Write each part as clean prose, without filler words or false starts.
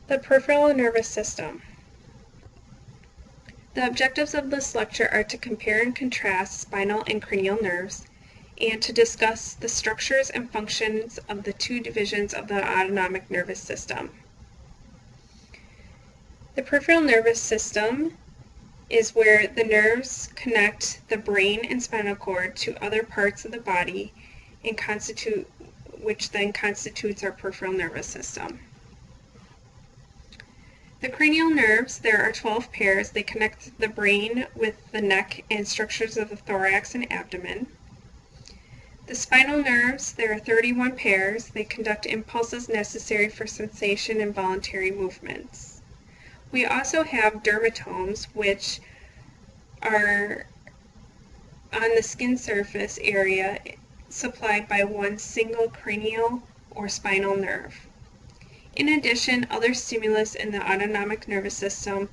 The peripheral nervous system. The objectives of this lecture are to compare and contrast spinal and cranial nerves, and to discuss the structures and functions of the two divisions of the autonomic nervous system. The peripheral nervous system is where the nerves connect the brain and spinal cord to other parts of the body and which then constitutes our peripheral nervous system. The cranial nerves, there are 12 pairs. They connect the brain with the neck and structures of the thorax and abdomen. The spinal nerves, there are 31 pairs. They conduct impulses necessary for sensation and voluntary movements. We also have dermatomes, which are on the skin surface area supplied by one single cranial or spinal nerve. In addition, other stimulus in the autonomic nervous system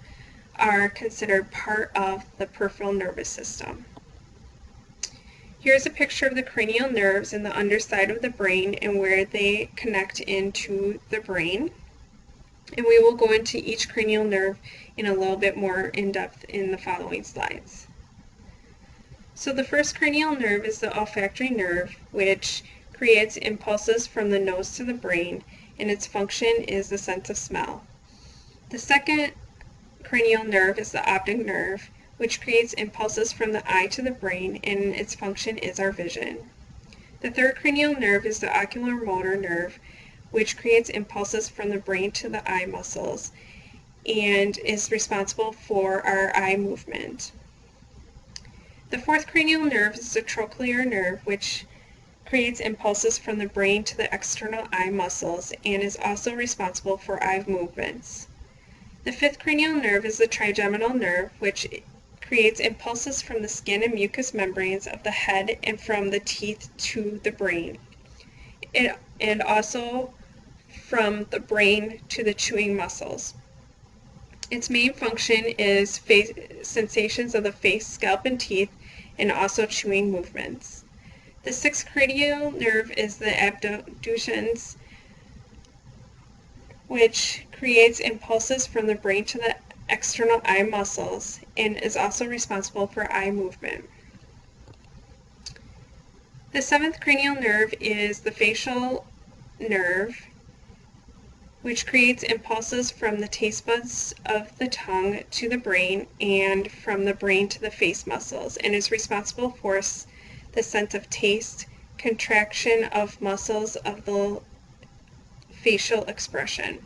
are considered part of the peripheral nervous system. Here's a picture of the cranial nerves in the underside of the brain and where they connect into the brain. And we will go into each cranial nerve in a little bit more in depth in the following slides. So the first cranial nerve is the olfactory nerve, which creates impulses from the nose to the brain, and its function is the sense of smell. The second cranial nerve is the optic nerve, which creates impulses from the eye to the brain, and its function is our vision. The third cranial nerve is the oculomotor nerve, which creates impulses from the brain to the eye muscles and is responsible for our eye movement. The fourth cranial nerve is the trochlear nerve, which creates impulses from the brain to the external eye muscles and is also responsible for eye movements. The fifth cranial nerve is the trigeminal nerve, which creates impulses from the skin and mucous membranes of the head and from the teeth to the brain, and also from the brain to the chewing muscles. Its main function is sensations of the face, scalp, and teeth, and also chewing movements. The sixth cranial nerve is the abducens, which creates impulses from the brain to the external eye muscles and is also responsible for eye movement. The seventh cranial nerve is the facial nerve, which creates impulses from the taste buds of the tongue to the brain and from the brain to the face muscles, and is responsible for the sense of taste, contraction of muscles of the facial expression.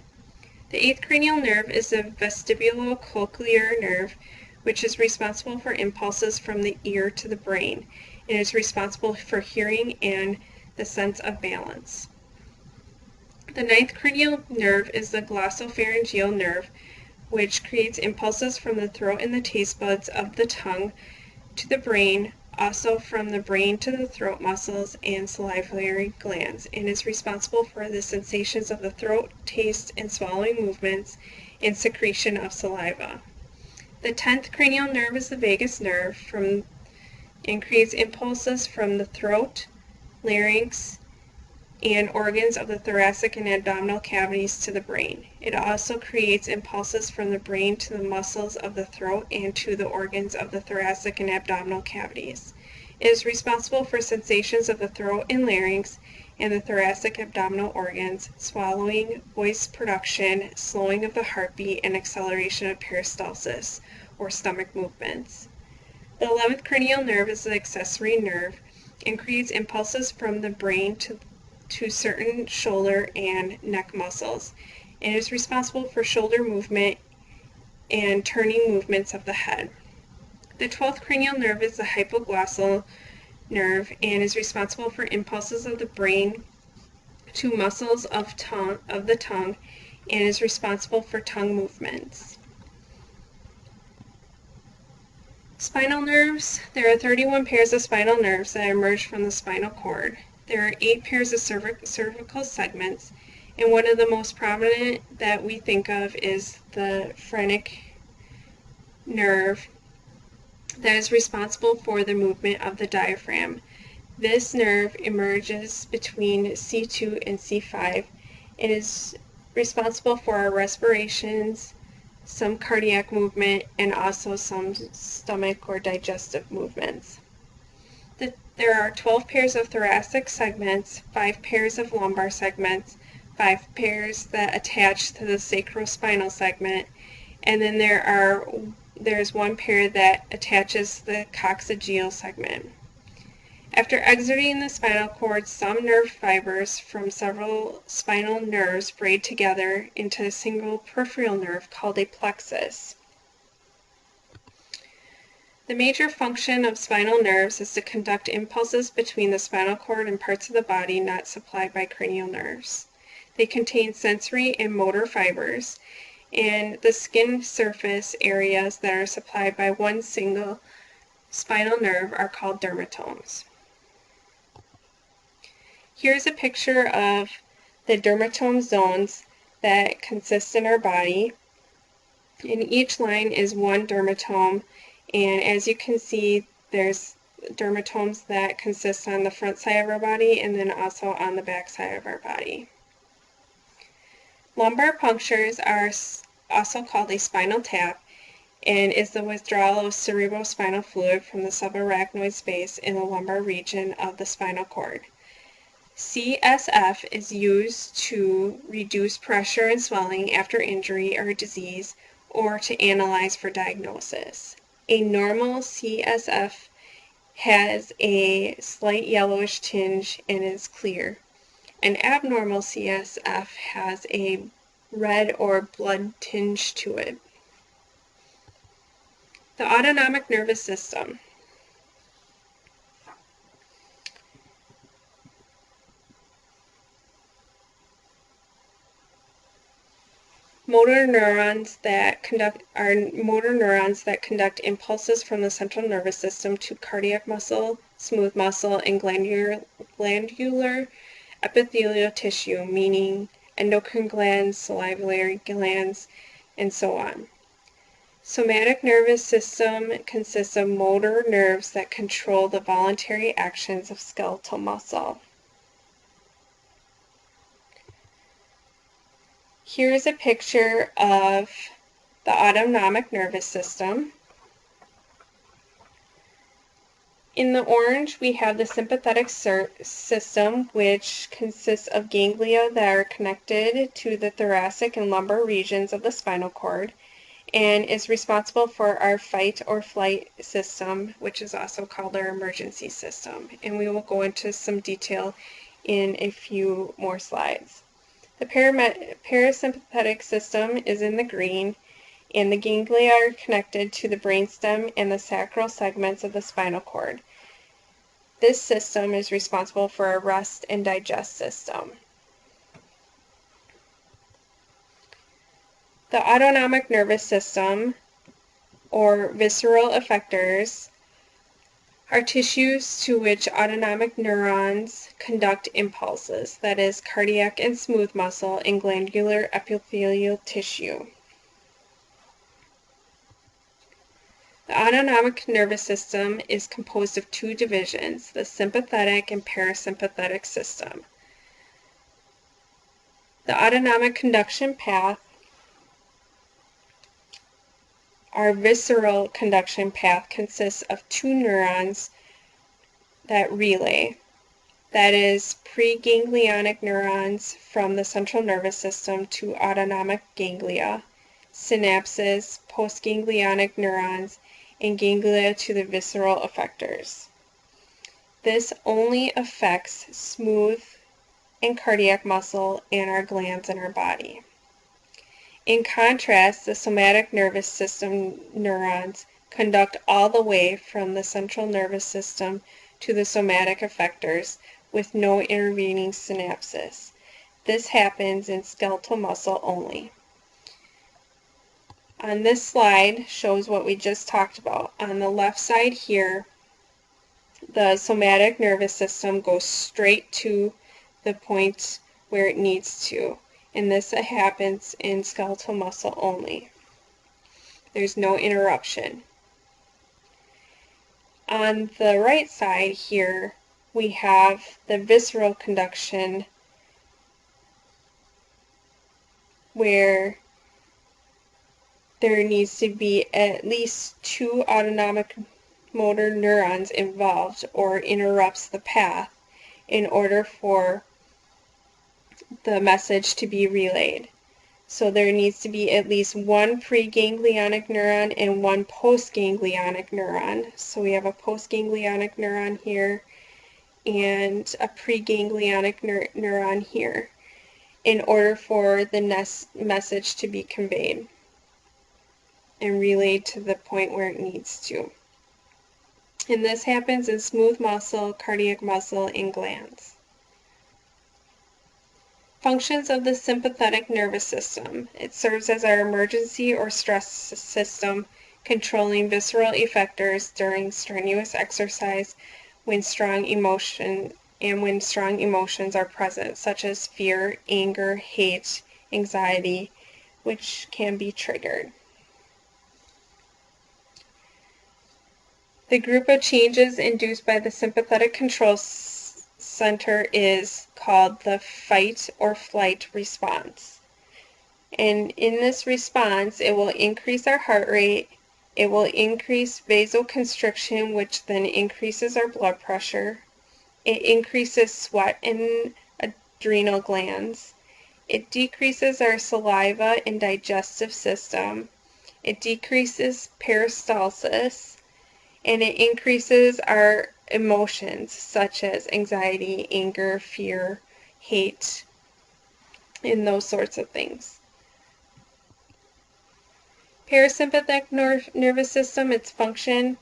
The eighth cranial nerve is the vestibulocochlear nerve, which is responsible for impulses from the ear to the brain, and is responsible for hearing and the sense of balance. The ninth cranial nerve is the glossopharyngeal nerve, which creates impulses from the throat and the taste buds of the tongue to the brain, also from the brain to the throat muscles and salivary glands, and is responsible for the sensations of the throat, taste, and swallowing movements and secretion of saliva. The 10th cranial nerve is the vagus nerve and creates impulses from the throat, larynx, and organs of the thoracic and abdominal cavities to the brain. It also creates impulses from the brain to the muscles of the throat and to the organs of the thoracic and abdominal cavities. It is responsible for sensations of the throat and larynx and the thoracic abdominal organs, swallowing, voice production, slowing of the heartbeat, and acceleration of peristalsis, or stomach movements. The 11th cranial nerve is the accessory nerve and creates impulses from the brain to certain shoulder and neck muscles, and is responsible for shoulder movement and turning movements of the head. The 12th cranial nerve is the hypoglossal nerve and is responsible for impulses of the brain to muscles of the tongue and is responsible for tongue movements. Spinal nerves. There are 31 pairs of spinal nerves that emerge from the spinal cord. There are 8 pairs of cervical segments, and one of the most prominent that we think of is the phrenic nerve that is responsible for the movement of the diaphragm. This nerve emerges between C2 and C5 and is responsible for our respirations, some cardiac movement, and also some stomach or digestive movements. There are 12 pairs of thoracic segments, 5 pairs of lumbar segments, 5 pairs that attach to the sacrospinal segment, and then there's 1 pair that attaches the coccygeal segment. After exiting the spinal cord, some nerve fibers from several spinal nerves braid together into a single peripheral nerve called a plexus. The major function of spinal nerves is to conduct impulses between the spinal cord and parts of the body not supplied by cranial nerves. They contain sensory and motor fibers, and the skin surface areas that are supplied by one single spinal nerve are called dermatomes. Here's a picture of the dermatome zones that consist in our body. In each line is one dermatome, and as you can see, there's dermatomes that consist on the front side of our body and then also on the back side of our body. Lumbar punctures are also called a spinal tap and is the withdrawal of cerebrospinal fluid from the subarachnoid space in the lumbar region of the spinal cord. CSF is used to reduce pressure and swelling after injury or disease or to analyze for diagnosis. A normal CSF has a slight yellowish tinge and is clear. An abnormal CSF has a red or blood tinge to it. The autonomic nervous system. Motor neurons that conduct impulses from the central nervous system to cardiac muscle, smooth muscle, and glandular epithelial tissue, meaning endocrine glands, salivary glands, and so on. Somatic nervous system consists of motor nerves that control the voluntary actions of skeletal muscle. Here is a picture of the autonomic nervous system. In the orange, we have the sympathetic system, which consists of ganglia that are connected to the thoracic and lumbar regions of the spinal cord and is responsible for our fight or flight system, which is also called our emergency system. And we will go into some detail in a few more slides. The parasympathetic system is in the green, and the ganglia are connected to the brainstem and the sacral segments of the spinal cord. This system is responsible for our rest and digest system. The autonomic nervous system, or visceral effectors, are tissues to which autonomic neurons conduct impulses, that is, cardiac and smooth muscle and glandular epithelial tissue. The autonomic nervous system is composed of 2 divisions, the sympathetic and parasympathetic system. The autonomic conduction path, our visceral conduction path, consists of 2 neurons that relay. That is, preganglionic neurons from the central nervous system to autonomic ganglia, synapses, postganglionic neurons, and ganglia to the visceral effectors. This only affects smooth and cardiac muscle and our glands in our body. In contrast, the somatic nervous system neurons conduct all the way from the central nervous system to the somatic effectors with no intervening synapses. This happens in skeletal muscle only. On this slide shows what we just talked about. On the left side here, the somatic nervous system goes straight to the point where it needs to. And this happens in skeletal muscle only. There's no interruption. On the right side here, we have the visceral conduction where there needs to be at least 2 autonomic motor neurons involved or interrupts the path in order for the message to be relayed. So there needs to be at least 1 preganglionic neuron and 1 postganglionic neuron. So we have a postganglionic neuron here and a preganglionic neuron here in order for the message to be conveyed and relayed to the point where it needs to. And this happens in smooth muscle, cardiac muscle, and glands. Functions of the sympathetic nervous system. It serves as our emergency or stress system, controlling visceral effectors during strenuous exercise when strong emotions are present, such as fear, anger, hate, anxiety, which can be triggered. The group of changes induced by the sympathetic control center is called the fight or flight response. And in this response, it will increase our heart rate, it will increase vasoconstriction, which then increases our blood pressure, it increases sweat in adrenal glands, it decreases our saliva and digestive system, it decreases peristalsis, and it increases our emotions such as anxiety, anger, fear, hate, and those sorts of things. Parasympathetic nervous system, its function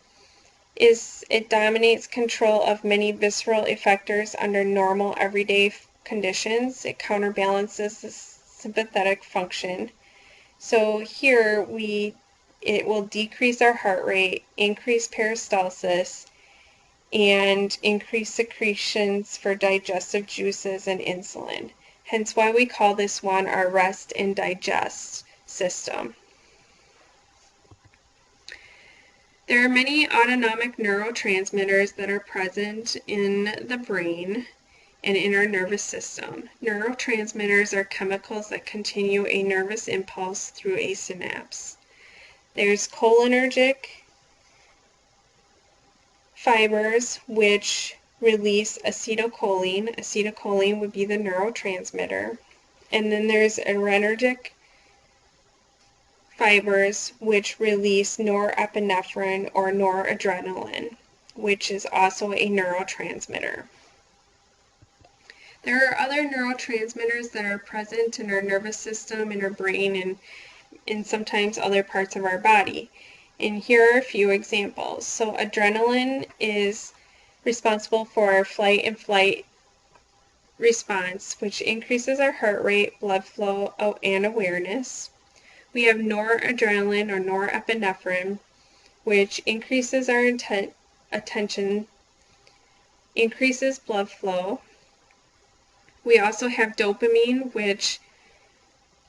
is it dominates control of many visceral effectors under normal everyday conditions. It counterbalances the sympathetic function. So here it will decrease our heart rate, increase peristalsis, and increase secretions for digestive juices and insulin. Hence why we call this one our rest and digest system. There are many autonomic neurotransmitters that are present in the brain and in our nervous system. Neurotransmitters are chemicals that continue a nervous impulse through a synapse. There's cholinergic fibers which release acetylcholine. Acetylcholine would be the neurotransmitter. And then there's adrenergic fibers which release norepinephrine or noradrenaline, which is also a neurotransmitter. There are other neurotransmitters that are present in our nervous system, in our brain, and sometimes other parts of our body. And here are a few examples. So adrenaline is responsible for our flight and flight response, which increases our heart rate, blood flow, and awareness. We have noradrenaline or norepinephrine, which increases our attention, increases blood flow. We also have dopamine, which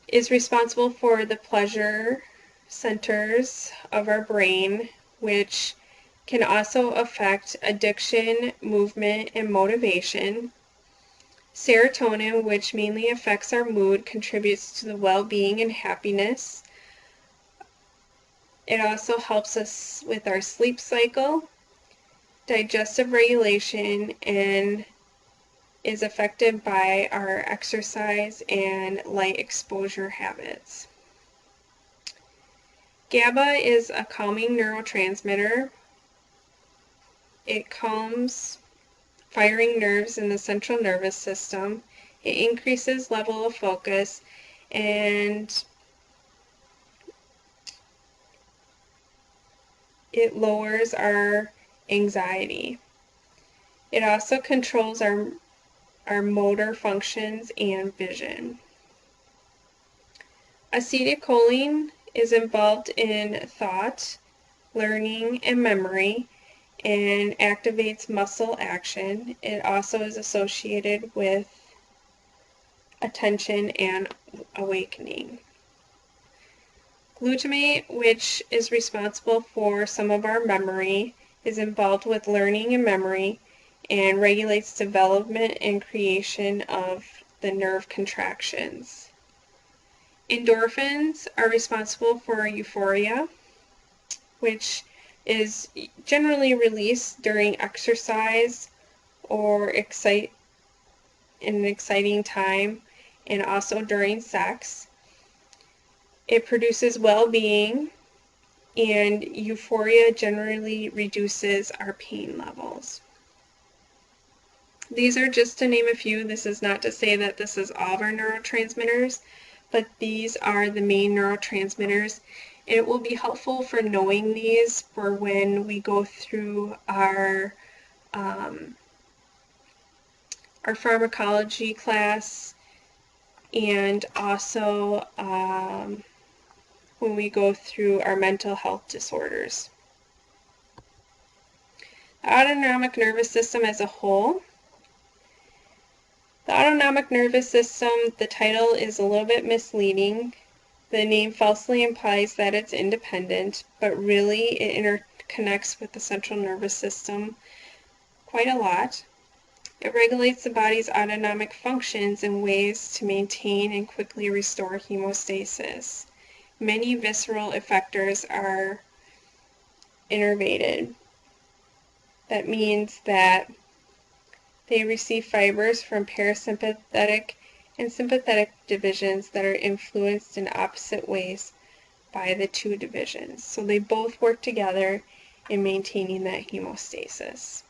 is responsible for the pleasure centers of our brain, which can also affect addiction, movement, and motivation. Serotonin, which mainly affects our mood, contributes to the well-being and happiness. It also helps us with our sleep cycle, digestive regulation, and is affected by our exercise and light exposure habits. GABA is a calming neurotransmitter. It calms firing nerves in the central nervous system. It increases level of focus and it lowers our anxiety. It also controls our motor functions and vision. Acetylcholine is involved in thought, learning, and memory, and activates muscle action. It also is associated with attention and awakening. Glutamate, which is responsible for some of our memory, is involved with learning and memory and regulates development and creation of the nerve contractions. Endorphins are responsible for euphoria, which is generally released during exercise or an exciting time, and also during sex. It produces well-being, and euphoria generally reduces our pain levels. These are just to name a few. This is not to say that this is all of our neurotransmitters, but these are the main neurotransmitters. And it will be helpful for knowing these for when we go through our pharmacology class, and also when we go through our mental health disorders. The autonomic nervous system as a whole. The autonomic nervous system, the title is a little bit misleading. The name falsely implies that it's independent, but really it interconnects with the central nervous system quite a lot. It regulates the body's autonomic functions in ways to maintain and quickly restore hemostasis. Many visceral effectors are innervated. That means that they receive fibers from parasympathetic and sympathetic divisions that are influenced in opposite ways by the two divisions. So they both work together in maintaining that hemostasis.